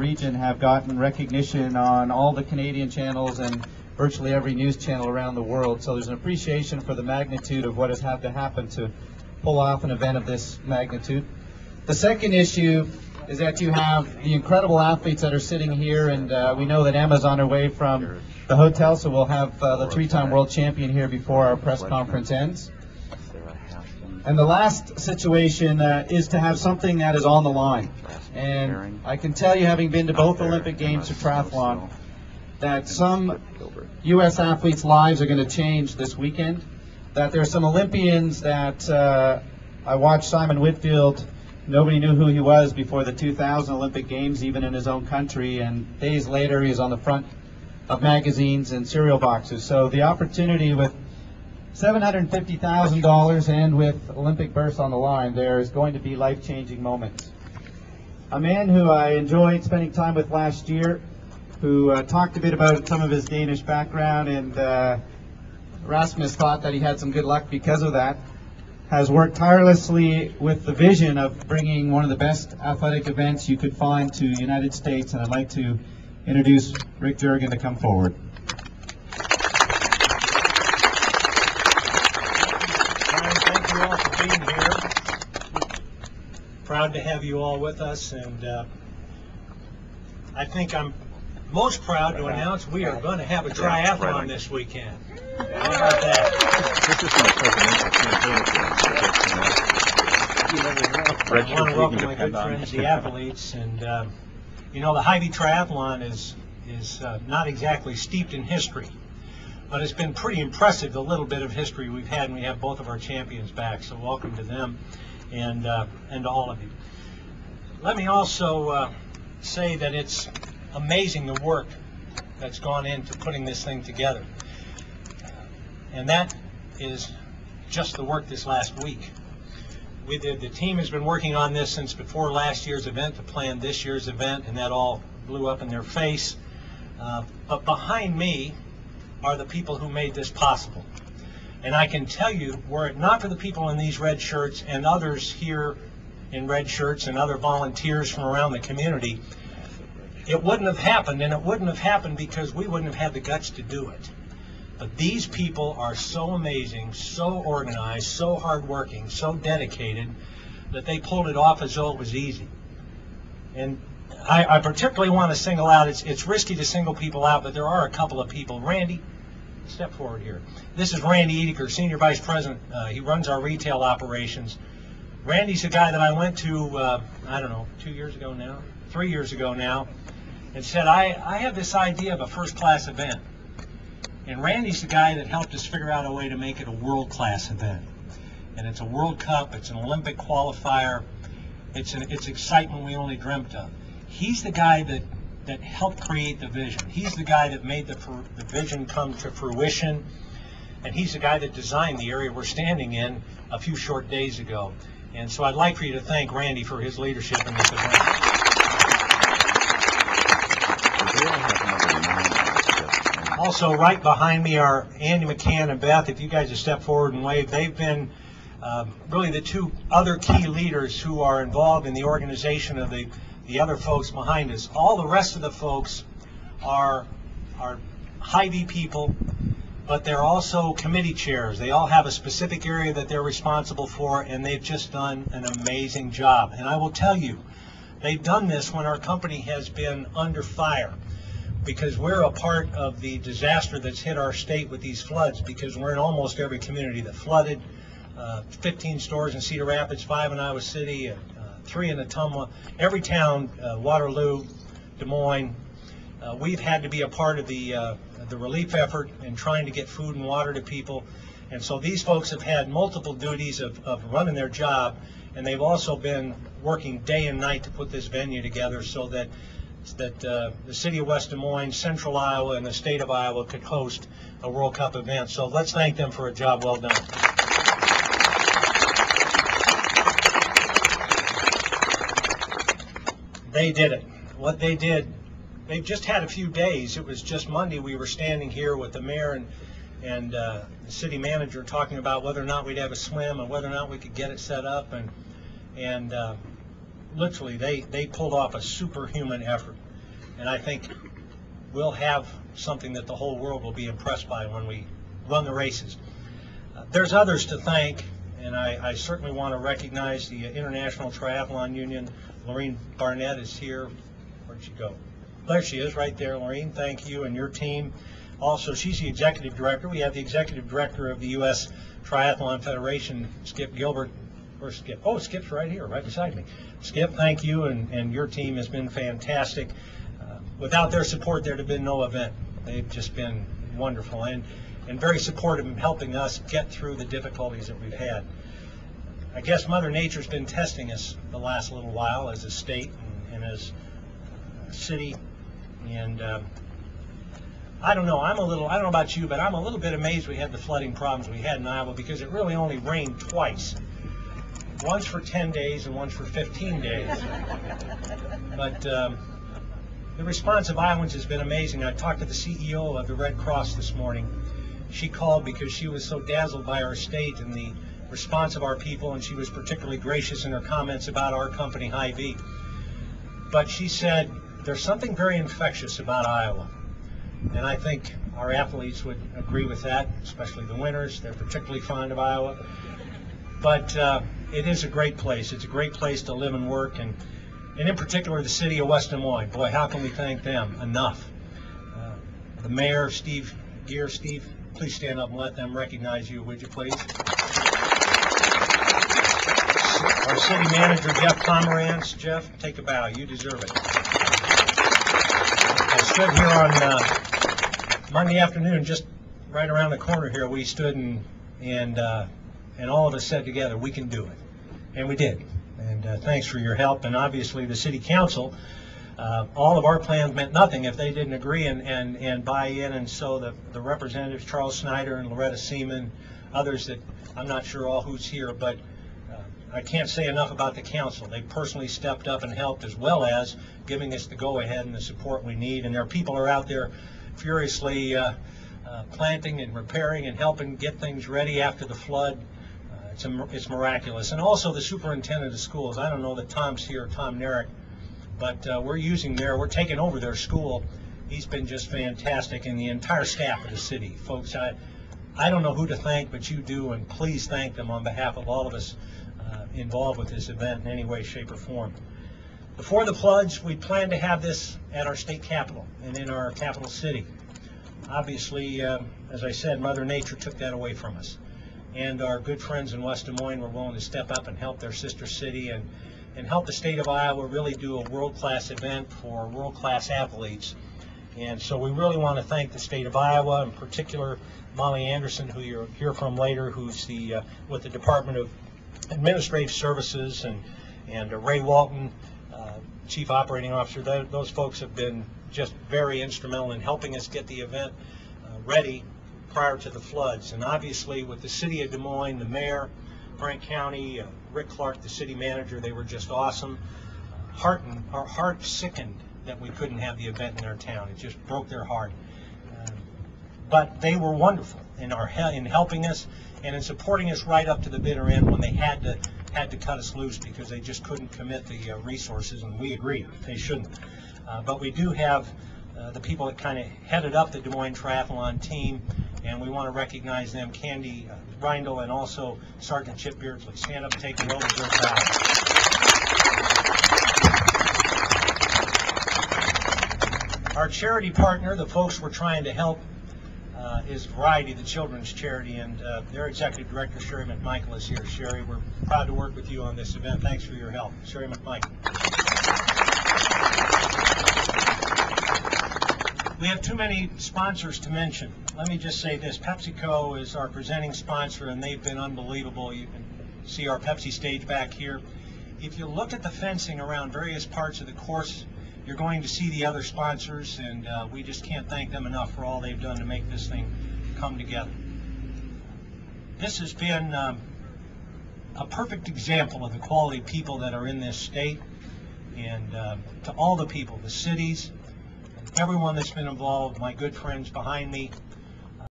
region have gotten recognition on all the Canadian channels and virtually every news channel around the world. So there's an appreciation for the magnitude of what has had to happen to pull off an event of this magnitude. The second issue is that you have the incredible athletes that are sitting here, and we know that Emma's on her way from the hotel, so we'll have the three-time world champion here before our press conference ends. And the last situation is to have something that is on the line. And I can tell you, having been to both Olympic Games for triathlon, that some U.S. athletes' lives are going to change this weekend. That there are some Olympians that I watched Simon Whitfield. Nobody knew who he was before the 2000 Olympic Games, even in his own country, and days later he was on the front of magazines and cereal boxes. So the opportunity with $750,000 and with Olympic berths on the line, there is going to be life-changing moments. A man who I enjoyed spending time with last year, who talked a bit about some of his Danish background, and Rasmus thought that he had some good luck because of that, has worked tirelessly with the vision of bringing one of the best athletic events you could find to the United States, and I'd like to introduce Rick Jurgen to come forward. Thank you all for being here. Proud to have you all with us, and I think I'm most proud to announce we are going to have a triathlon this weekend. How about that? I want to welcome my good friends, the athletes, and you know, the Hy-Vee Triathlon is not exactly steeped in history, but it's been pretty impressive, the little bit of history we've had, and we have both of our champions back, so welcome to them and to all of you. Let me also say that it's amazing the work that's gone into putting this thing together. And that is just the work this last week. The team has been working on this since before last year's event to plan this year's event, and that all blew up in their face. But behind me are the people who made this possible. And I can tell you, were it not for the people in these red shirts and others here in red shirts and other volunteers from around the community, it wouldn't have happened, and it wouldn't have happened because we wouldn't have had the guts to do it. But these people are so amazing, so organized, so hardworking, so dedicated that they pulled it off as though it was easy. And I particularly want to single out, it's risky to single people out, but there are a couple of people. Randy, step forward here. This is Randy Edeker, Senior Vice President. He runs our retail operations. Randy's a guy that I went to, I don't know, 2 years ago now, 3 years ago now, and said, I have this idea of a first-class event. And Randy's the guy that helped us figure out a way to make it a world-class event. And it's a World Cup, it's an Olympic qualifier, it's excitement we only dreamt of. He's the guy that helped create the vision. He's the guy that made the vision come to fruition. And he's the guy that designed the area we're standing in a few short days ago. And so I'd like for you to thank Randy for his leadership in this event. Also, right behind me are Andy McCann and Beth. If you guys just step forward and wave, they've been really the two other key leaders who are involved in the organization of the other folks behind us. All the rest of the folks are Hy-Vee people, but they're also committee chairs. They all have a specific area that they're responsible for, and they've just done an amazing job. And I will tell you, they've done this when our company has been under fire, because we're a part of the disaster that's hit our state with these floods, because we're in almost every community that flooded. 15 stores in Cedar Rapids, 5 in Iowa City, 3 in Ottumwa, every town, Waterloo, Des Moines. We've had to be a part of the relief effort in trying to get food and water to people. And so these folks have had multiple duties of running their job, and they've also been working day and night to put this venue together so that the city of West Des Moines, Central Iowa, and the state of Iowa could host a World Cup event. So let's thank them for a job well done. They did it. What they did, they've just had a few days. It was just Monday we were standing here with the mayor and the city manager talking about whether or not we'd have a swim and whether or not we could get it set up. And literally they pulled off a superhuman effort. and I think we'll have something that the whole world will be impressed by when we run the races. There's others to thank, and I certainly want to recognize the International Triathlon Union. Lorene Barnett is here. Where'd she go? There she is, right there. Lorene, thank you and your team. Also, she's the executive director. We have the executive director of the U.S. Triathlon Federation, Skip Gilbert. Where's Skip? Oh, Skip's right here, right beside me. Skip, thank you, and your team has been fantastic. Without their support, there'd have been no event. They've just been wonderful and very supportive in helping us get through the difficulties that we've had. I guess Mother Nature's been testing us the last little while as a state and as a city, and I don't know, I don't know about you, but I'm a little bit amazed we had the flooding problems we had in Iowa, because it really only rained twice. Once for 10 days and once for 15 days. But the response of Iowans has been amazing. I talked to the CEO of the Red Cross this morning. She called because she was so dazzled by our state and the response of our people, and she was particularly gracious in her comments about our company, Hy-Vee. But she said, there's something very infectious about Iowa. And I think our athletes would agree with that, especially the winners. They're particularly fond of Iowa. But it is a great place. It's a great place to live and work, and in particular the city of West Des Moines. Boy, how can we thank them enough? The mayor, Steve Gear. Steve, please stand up and let them recognize you, would you please? Our city manager, Jeff Pomerantz. Jeff, take a bow. You deserve it. I stood here on Monday afternoon, just right around the corner here. We stood and all of us said together, we can do it. And we did. And thanks for your help. And obviously the city council, all of our plans meant nothing if they didn't agree and buy in. And so the representatives, Charles Snyder and Loretta Seaman, others that I'm not sure all who's here, but I can't say enough about the council. They personally stepped up and helped, as well as giving us the go-ahead and the support we need. And their people are out there furiously planting and repairing and helping get things ready after the flood. It's miraculous. And also the superintendent of schools. I don't know that Tom's here, Tom Narek, but we're taking over their school. He's been just fantastic, and the entire staff of the city. Folks, I don't know who to thank, but you do, and please thank them on behalf of all of us involved with this event in any way, shape, or form. Before the floods, we planned to have this at our state capitol and in our capital city. Obviously, as I said, Mother Nature took that away from us. And our good friends in West Des Moines were willing to step up and help their sister city and help the state of Iowa really do a world-class event for world-class athletes. And so we really want to thank the state of Iowa, in particular Molly Anderson, who you'll hear from later, who's with the Department of Administrative Services, and Ray Walton, Chief Operating Officer. Those folks have been just very instrumental in helping us get the event ready prior to the floods. And obviously with the city of Des Moines, the mayor, Frank County, Rick Clark, the city manager, they were just awesome. Our heart sickened that we couldn't have the event in our town. It just broke their heart. But they were wonderful in helping us and in supporting us right up to the bitter end when they had to cut us loose because they just couldn't commit the resources, and we agreed they shouldn't. But we do have the people that kind of headed up the Des Moines Triathlon team, and we want to recognize them, Candy Reindl and also Sergeant Chip Beardsley. Stand up and take a roll of their proud. Our charity partner, the folks we're trying to help, is Variety, the children's charity, and their executive director, Sherry McMichael, is here. Sherry, we're proud to work with you on this event. Thanks for your help. Sherry McMichael. We have too many sponsors to mention. Let me just say this. PepsiCo is our presenting sponsor, and they've been unbelievable. You can see our Pepsi stage back here. If you look at the fencing around various parts of the course, you're going to see the other sponsors, and we just can't thank them enough for all they've done to make this thing come together. This has been a perfect example of the quality of people that are in this state, and to all the people, the cities, everyone that's been involved, my good friends behind me,